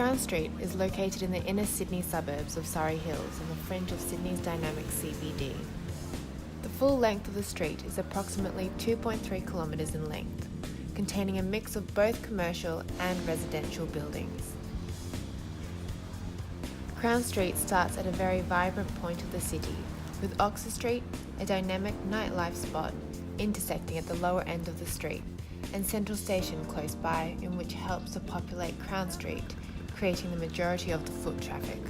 Crown Street is located in the inner Sydney suburbs of Surry Hills on the fringe of Sydney's dynamic CBD. The full length of the street is approximately 2.3 kilometres in length, containing a mix of both commercial and residential buildings. Crown Street starts at a very vibrant point of the city, with Oxford Street, a dynamic nightlife spot, intersecting at the lower end of the street, and Central Station close by, in which helps to populate Crown Street, creating the majority of the foot traffic.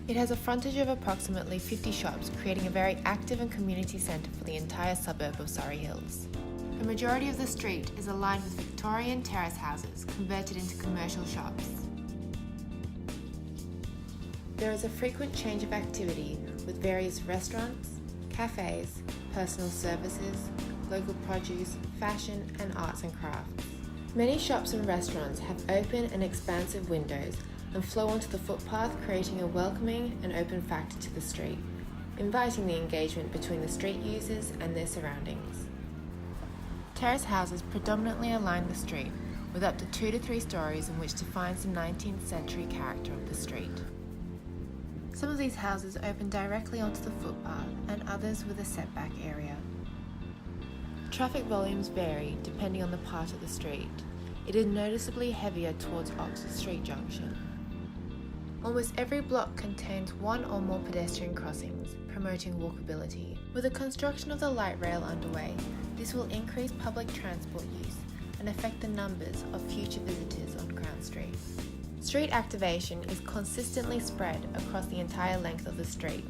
It has a frontage of approximately 50 shops, creating a very active and community centre for the entire suburb of Surry Hills. The majority of the street is aligned with Victorian terrace houses converted into commercial shops. There is a frequent change of activity with various restaurants, cafes, personal services, local produce, fashion and arts and crafts. Many shops and restaurants have open and expansive windows and flow onto the footpath, creating a welcoming and open factor to the street, inviting the engagement between the street users and their surroundings. Terrace houses predominantly align the street, with up to 2 to 3 stories in which defines the 19th century character of the street. Some of these houses open directly onto the footpath and others with a setback area. Traffic volumes vary depending on the part of the street. It is noticeably heavier towards Oxford Street Junction. Almost every block contains one or more pedestrian crossings, promoting walkability. With the construction of the light rail underway, this will increase public transport use and affect the numbers of future visitors on Crown Street. Street activation is consistently spread across the entire length of the street.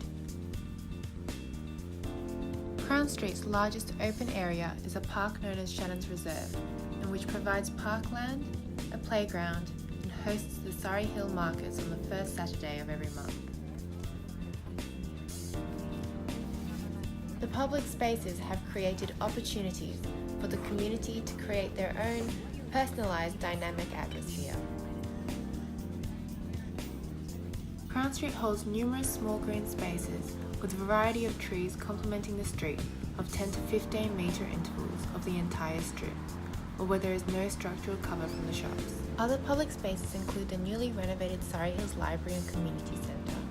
Crown Street's largest open area is a park known as Shannon's Reserve, and which provides parkland, a playground, and hosts the Surry Hill Markets on the first Saturday of every month. The public spaces have created opportunities for the community to create their own personalised dynamic atmosphere. Crown Street holds numerous small green spaces with a variety of trees complementing the street of 10 to 15 metre intervals of the entire strip, or where there is no structural cover from the shops. Other public spaces include the newly renovated Surry Hills Library and Community Centre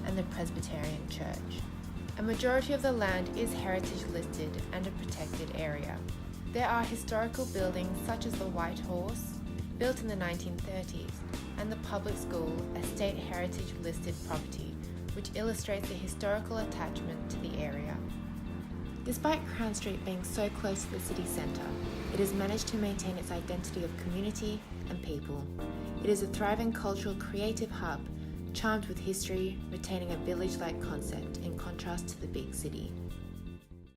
and the Presbyterian Church. A majority of the land is heritage listed and a protected area. There are historical buildings such as the White Horse, built in the 1930s, and the public school, a state heritage listed property, which illustrates the historical attachment to the area. Despite Crown Street being so close to the city centre, it has managed to maintain its identity of community and people. It is a thriving cultural creative hub, charmed with history, retaining a village-like concept in contrast to the big city.